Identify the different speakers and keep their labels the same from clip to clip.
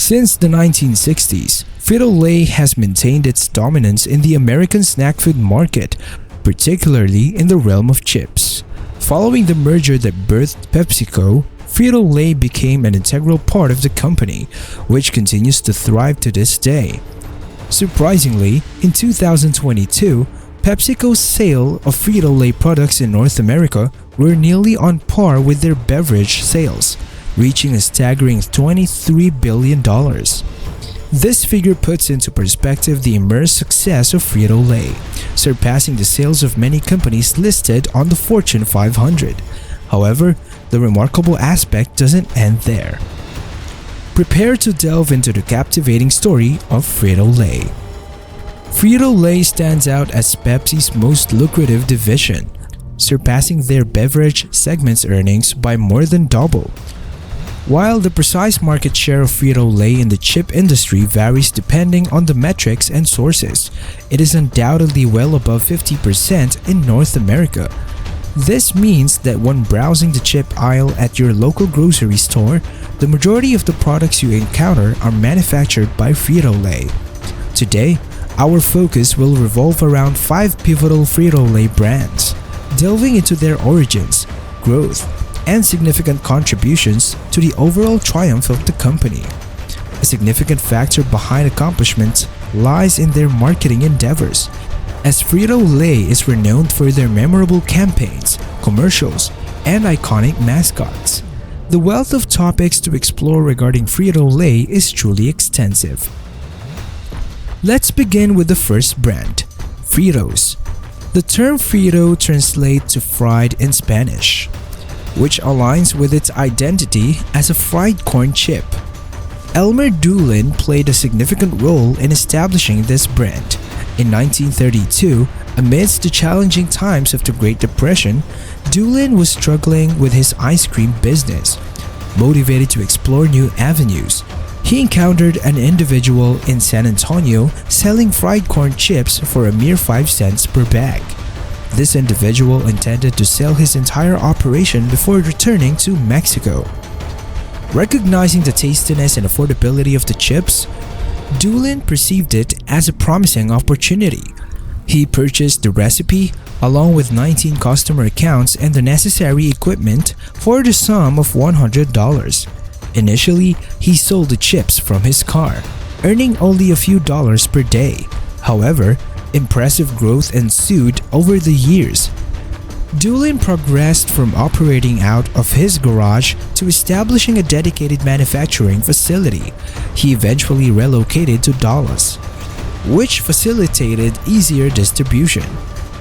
Speaker 1: Since the 1960s, Frito-Lay has maintained its dominance in the American snack food market, particularly in the realm of chips. Following the merger that birthed PepsiCo, Frito-Lay became an integral part of the company, which continues to thrive to this day. Surprisingly, in 2022, PepsiCo's sale of Frito-Lay products in North America were nearly on par with their beverage sales, reaching a staggering $23 billion. This figure puts into perspective the immense success of Frito-Lay, surpassing the sales of many companies listed on the Fortune 500. However, the remarkable aspect doesn't end there. Prepare to delve into the captivating story of Frito-Lay. Frito-Lay stands out as Pepsi's most lucrative division, surpassing their beverage segment's earnings by more than double. While the precise market share of Frito-Lay in the chip industry varies depending on the metrics and sources, it is undoubtedly well above 50% in North America. This means that when browsing the chip aisle at your local grocery store, the majority of the products you encounter are manufactured by Frito-Lay. Today, our focus will revolve around 5 pivotal Frito-Lay brands, delving into their origins, growth, and significant contributions to the overall triumph of the company. A significant factor behind accomplishments lies in their marketing endeavors, as Frito-Lay is renowned for their memorable campaigns, commercials, and iconic mascots. The wealth of topics to explore regarding Frito-Lay is truly extensive. Let's begin with the first brand, Fritos. The term Frito translates to fried in Spanish, which aligns with its identity as a fried corn chip. Elmer Doolin played a significant role in establishing this brand. In 1932, amidst the challenging times of the Great Depression, Doolin was struggling with his ice cream business. Motivated to explore new avenues, he encountered an individual in San Antonio selling fried corn chips for a mere 5 cents per bag. This individual intended to sell his entire operation before returning to Mexico. Recognizing the tastiness and affordability of the chips, Doolin perceived it as a promising opportunity. He purchased the recipe along with 19 customer accounts and the necessary equipment for the sum of $100. Initially, he sold the chips from his car, earning only a few dollars per day. However, impressive growth ensued over the years. Doolin progressed from operating out of his garage to establishing a dedicated manufacturing facility. He eventually relocated to Dallas, which facilitated easier distribution.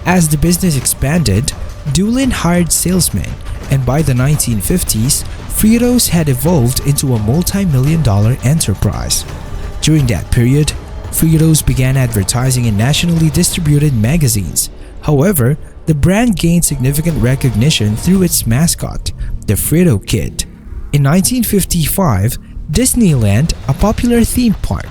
Speaker 1: As the business expanded, Doolin hired salesmen, and by the 1950s, Fritos had evolved into a multi-million-dollar enterprise. During that period, Fritos began advertising in nationally distributed magazines. However, the brand gained significant recognition through its mascot, the Frito Kid. In 1955, Disneyland, a popular theme park,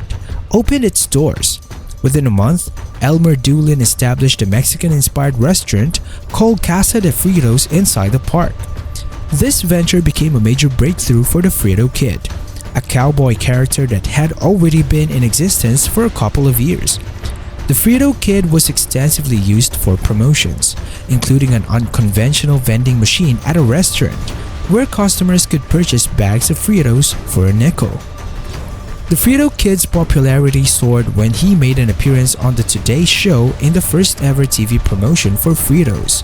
Speaker 1: opened its doors. Within a month, Elmer Doolin established a Mexican-inspired restaurant called Casa de Fritos inside the park. This venture became a major breakthrough for the Frito Kid, a cowboy character that had already been in existence for a couple of years. The Frito Kid was extensively used for promotions, including an unconventional vending machine at a restaurant where customers could purchase bags of Fritos for a nickel. The Frito Kid's popularity soared when he made an appearance on the Today Show in the first ever TV promotion for Fritos.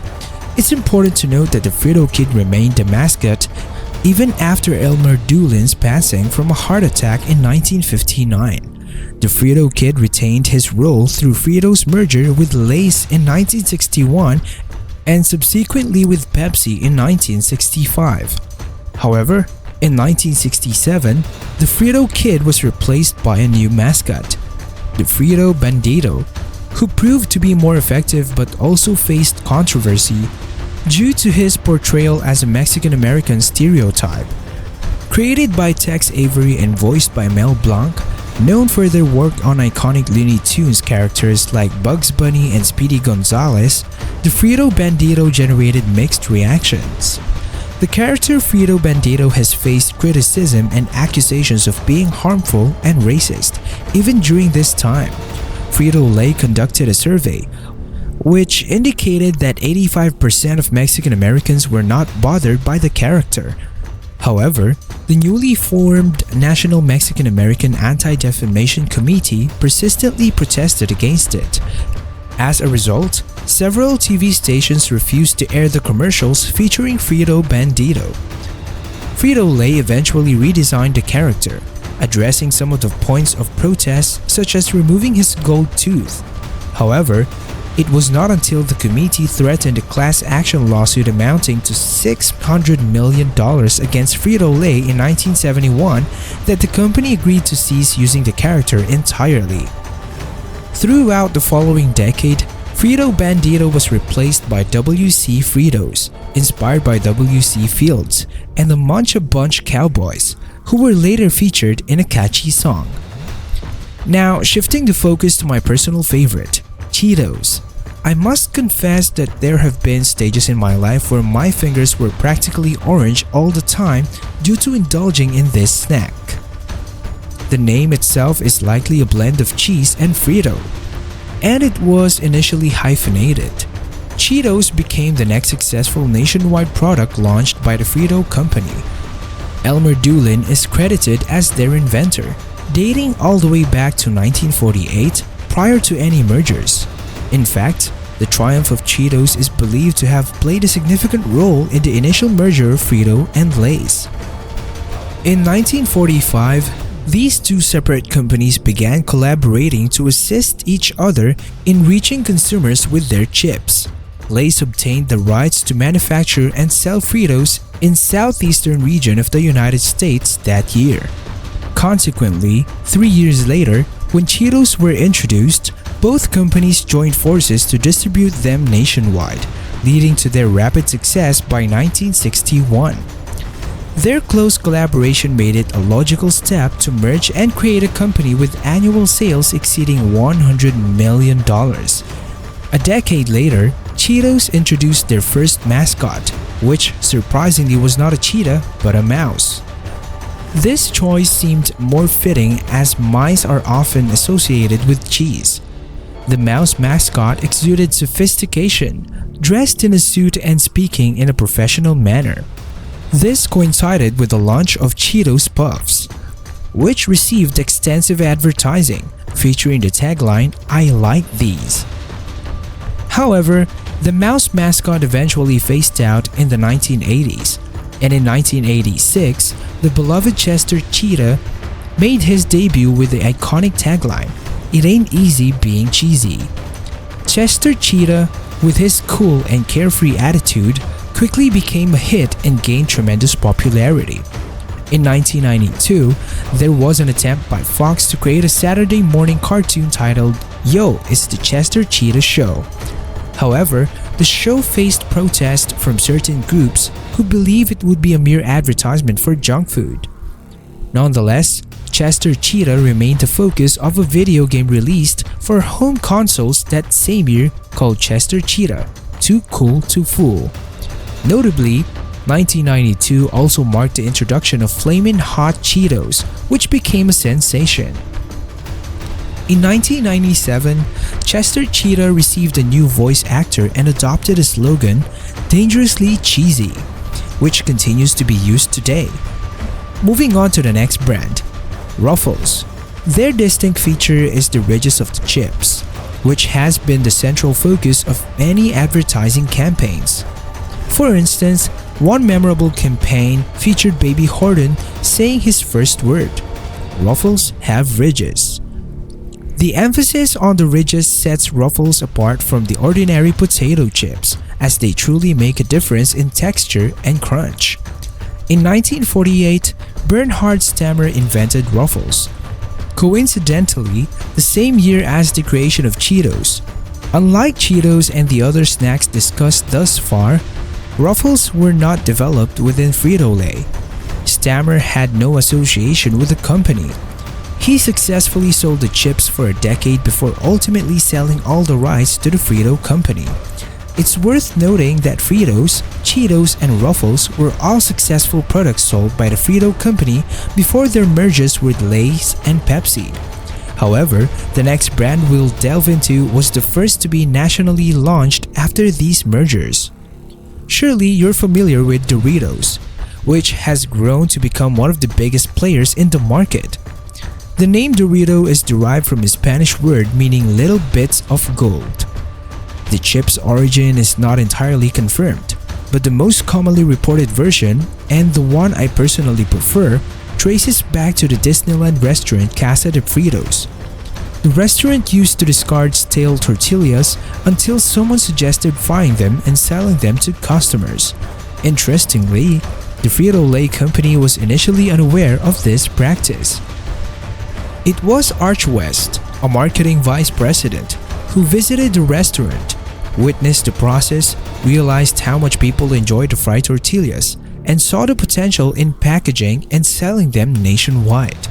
Speaker 1: It's important to note that the Frito Kid remained the mascot even after Elmer Doolin's passing from a heart attack in 1959. The Frito Kid retained his role through Frito's merger with Lay's in 1961 and subsequently with Pepsi in 1965. However, in 1967, the Frito Kid was replaced by a new mascot, the Frito Bandito, who proved to be more effective but also faced controversy due to his portrayal as a Mexican-American stereotype. Created by Tex Avery and voiced by Mel Blanc, known for their work on iconic Looney Tunes characters like Bugs Bunny and Speedy Gonzales, the Frito Bandito generated mixed reactions. The character Frito Bandito has faced criticism and accusations of being harmful and racist, even during this time. Frito-Lay conducted a survey, which indicated that 85% of Mexican Americans were not bothered by the character. However, the newly formed National Mexican American Anti-Defamation Committee persistently protested against it. As a result, several TV stations refused to air the commercials featuring Frito Bandito. Frito-Lay eventually redesigned the character, addressing some of the points of protest such as removing his gold tooth. However, it was not until the committee threatened a class action lawsuit amounting to $600 million against Frito-Lay in 1971 that the company agreed to cease using the character entirely. Throughout the following decade, Frito Bandito was replaced by WC Fritos, inspired by WC Fields, and the Munch-a Bunch Cowboys, who were later featured in a catchy song. Now, shifting the focus to my personal favorite, Cheetos. I must confess that there have been stages in my life where my fingers were practically orange all the time due to indulging in this snack. The name itself is likely a blend of cheese and Frito, and it was initially hyphenated. Cheetos became the next successful nationwide product launched by the Frito company. Elmer Doolin is credited as their inventor, dating all the way back to 1948 prior to any mergers. In fact, the triumph of Cheetos is believed to have played a significant role in the initial merger of Frito and Lay's. In 1945, these two separate companies began collaborating to assist each other in reaching consumers with their chips. Lay's obtained the rights to manufacture and sell Fritos in southeastern region of the United States that year. Consequently, 3 years later, when Cheetos were introduced, both companies joined forces to distribute them nationwide, leading to their rapid success by 1961. Their close collaboration made it a logical step to merge and create a company with annual sales exceeding $100 million. A decade later, Cheetos introduced their first mascot, which surprisingly was not a cheetah but a mouse. This choice seemed more fitting as mice are often associated with cheese. The mouse mascot exuded sophistication, dressed in a suit and speaking in a professional manner. This coincided with the launch of Cheetos Puffs, which received extensive advertising featuring the tagline, "I like these." However, the mouse mascot eventually phased out in the 1980s, and in 1986, the beloved Chester Cheetah made his debut with the iconic tagline, "It ain't easy being cheesy." Chester Cheetah, with his cool and carefree attitude, quickly became a hit and gained tremendous popularity. In 1992, there was an attempt by Fox to create a Saturday morning cartoon titled, "Yo, it's the Chester Cheetah Show." However, the show faced protest from certain groups who believe it would be a mere advertisement for junk food. Nonetheless, Chester Cheetah remained the focus of a video game released for home consoles that same year called Chester Cheetah, Too Cool to Fool. Notably, 1992 also marked the introduction of Flamin' Hot Cheetos, which became a sensation. In 1997, Chester Cheetah received a new voice actor and adopted a slogan, "Dangerously Cheesy," which continues to be used today. Moving on to the next brand, Ruffles. Their distinct feature is the ridges of the chips, which has been the central focus of many advertising campaigns. For instance, one memorable campaign featured Baby Horton saying his first word, "Ruffles have ridges." The emphasis on the ridges sets Ruffles apart from the ordinary potato chips, as they truly make a difference in texture and crunch. In 1948, Bernhard Stammer invented Ruffles, coincidentally the same year as the creation of Cheetos. Unlike Cheetos and the other snacks discussed thus far, Ruffles were not developed within Frito-Lay. Stammer had no association with the company. He successfully sold the chips for a decade before ultimately selling all the rights to the Frito company. It's worth noting that Fritos, Cheetos, and Ruffles were all successful products sold by the Frito company before their mergers with Lay's and Pepsi. However, the next brand we'll delve into was the first to be nationally launched after these mergers. Surely you're familiar with Doritos, which has grown to become one of the biggest players in the market. The name Dorito is derived from a Spanish word meaning little bits of gold. The chip's origin is not entirely confirmed, but the most commonly reported version, and the one I personally prefer, traces back to the Disneyland restaurant Casa de Fritos. The restaurant used to discard stale tortillas until someone suggested frying them and selling them to customers. Interestingly, the Frito-Lay company was initially unaware of this practice. It was Arch West, a marketing vice president, who visited the restaurant, witnessed the process, realized how much people enjoyed the fried tortillas, and saw the potential in packaging and selling them nationwide.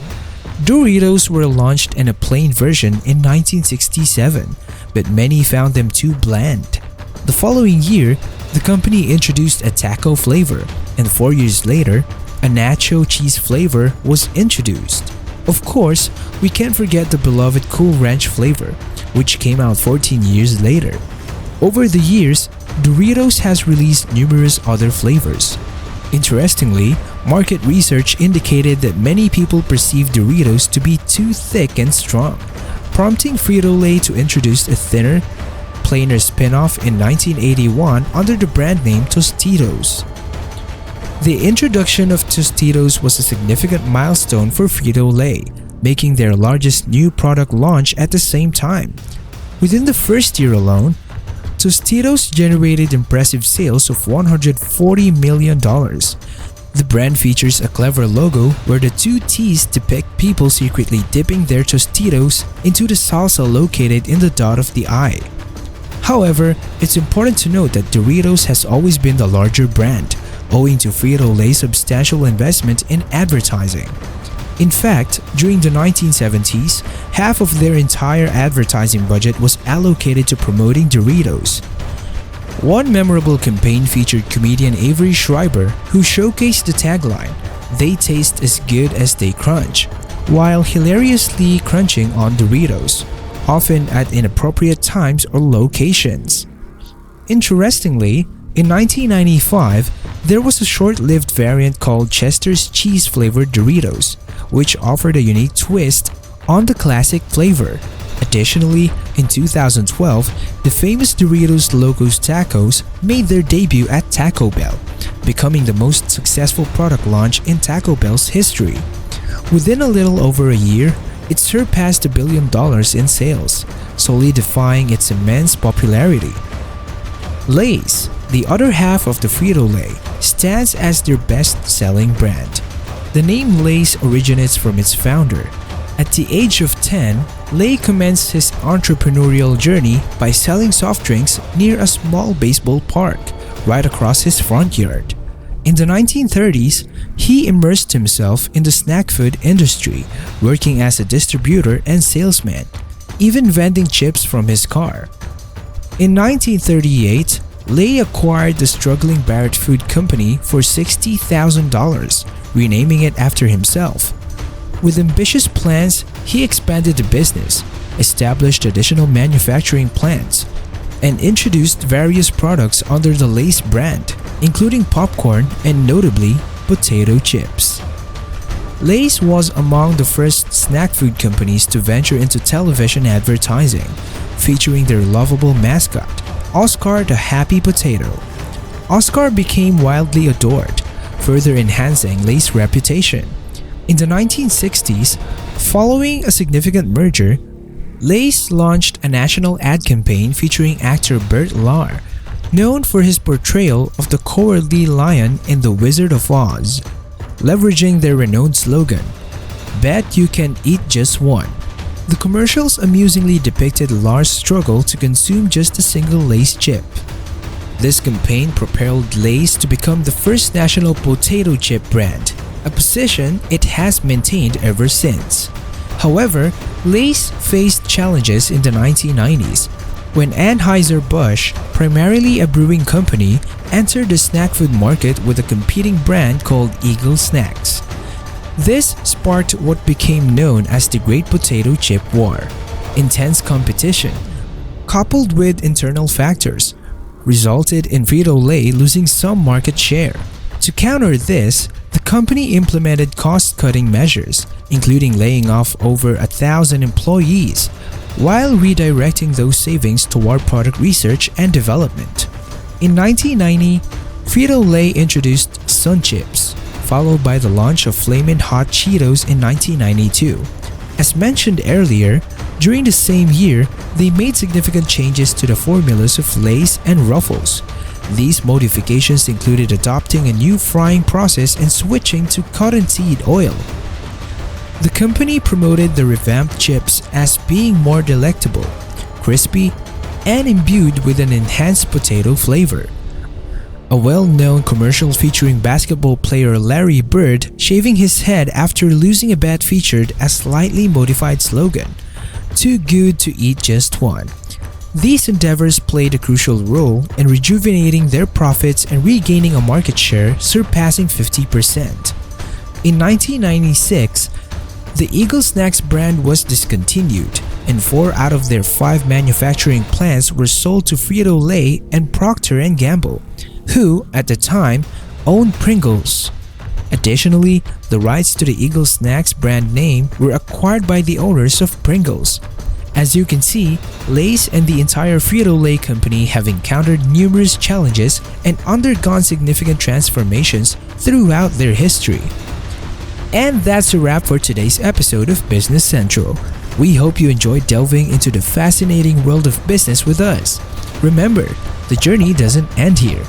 Speaker 1: Doritos were launched in a plain version in 1967, but many found them too bland. The following year, the company introduced a taco flavor, and 4 years later, a nacho cheese flavor was introduced. Of course, we can't forget the beloved Cool Ranch flavor, which came out 14 years later. Over the years, Doritos has released numerous other flavors. Interestingly, market research indicated that many people perceive Doritos to be too thick and strong, prompting Frito-Lay to introduce a thinner, plainer spin-off in 1981 under the brand name Tostitos. The introduction of Tostitos was a significant milestone for Frito-Lay, making their largest new product launch at the same time. Within the first year alone, Tostitos generated impressive sales of $140 million. The brand features a clever logo where the two T's depict people secretly dipping their Tostitos into the salsa located in the dot of the eye. However, it's important to note that Doritos has always been the larger brand, owing to Frito-Lay's substantial investment in advertising. In fact, during the 1970s, half of their entire advertising budget was allocated to promoting Doritos. One memorable campaign featured comedian Avery Schreiber, who showcased the tagline, "They taste as good as they crunch," while hilariously crunching on Doritos, often at inappropriate times or locations. Interestingly, in 1995, there was a short-lived variant called Chester's Cheese-flavored Doritos, which offered a unique twist on the classic flavor. Additionally, in 2012, the famous Doritos Locos Tacos made their debut at Taco Bell, becoming the most successful product launch in Taco Bell's history. Within a little over a year, it surpassed $1 billion in sales, solidifying its immense popularity. Lay's, the other half of the Frito-Lay, stands as their best-selling brand. The name Lay's originates from its founder. At the age of 10, Lay commenced his entrepreneurial journey by selling soft drinks near a small baseball park right across his front yard. In the 1930s, he immersed himself in the snack food industry, working as a distributor and salesman, even vending chips from his car. In 1938, Lay acquired the struggling Barrett Food Company for $60,000, renaming it after himself. With ambitious plans, he expanded the business, established additional manufacturing plants, and introduced various products under the Lay's brand, including popcorn and notably potato chips. Lay's was among the first snack food companies to venture into television advertising, featuring their lovable mascot, Oscar the Happy Potato. Oscar became widely adored, further enhancing Lay's reputation. In the 1960s, following a significant merger, Lay's launched a national ad campaign featuring actor Bert Lahr, known for his portrayal of the Cowardly Lion in The Wizard of Oz. Leveraging their renowned slogan, "Bet you can eat just one," the commercials amusingly depicted Lahr's struggle to consume just a single Lay's chip. This campaign propelled Lay's to become the first national potato chip brand, a position it has maintained ever since. However, Lay's faced challenges in the 1990s. when Anheuser-Busch, primarily a brewing company, entered the snack food market with a competing brand called Eagle Snacks. This sparked what became known as the Great Potato Chip War. Intense competition, coupled with internal factors, resulted in Frito-Lay losing some market share. To counter this, the company implemented cost-cutting measures, including laying off over 1,000 employees, while redirecting those savings toward product research and development. In 1990, Frito-Lay introduced Sun Chips, followed by the launch of Flamin' Hot Cheetos in 1992. As mentioned earlier, during the same year, they made significant changes to the formulas of Lay's and Ruffles. These modifications included adopting a new frying process and switching to cottonseed oil. The company promoted the revamped chips as being more delectable, crispy, and imbued with an enhanced potato flavor. A well-known commercial featuring basketball player Larry Bird shaving his head after losing a bet featured a slightly modified slogan, "Too good to eat just one." These endeavors played a crucial role in rejuvenating their profits and regaining a market share surpassing 50%. In 1996, the Eagle Snacks brand was discontinued, and 4 out of their 5 manufacturing plants were sold to Frito-Lay and Procter & Gamble, who, at the time, owned Pringles. Additionally, the rights to the Eagle Snacks brand name were acquired by the owners of Pringles. As you can see, Lay's and the entire Frito-Lay company have encountered numerous challenges and undergone significant transformations throughout their history. And that's a wrap for today's episode of Business Central. We hope you enjoyed delving into the fascinating world of business with us. Remember, the journey doesn't end here.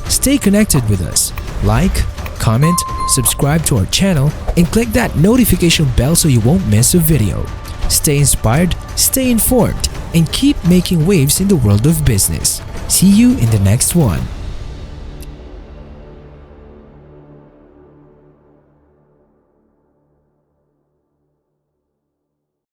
Speaker 1: Stay connected with us. Like, comment, subscribe to our channel, and click that notification bell so you won't miss a video. Stay inspired, stay informed, and keep making waves in the world of business. See you in the next one.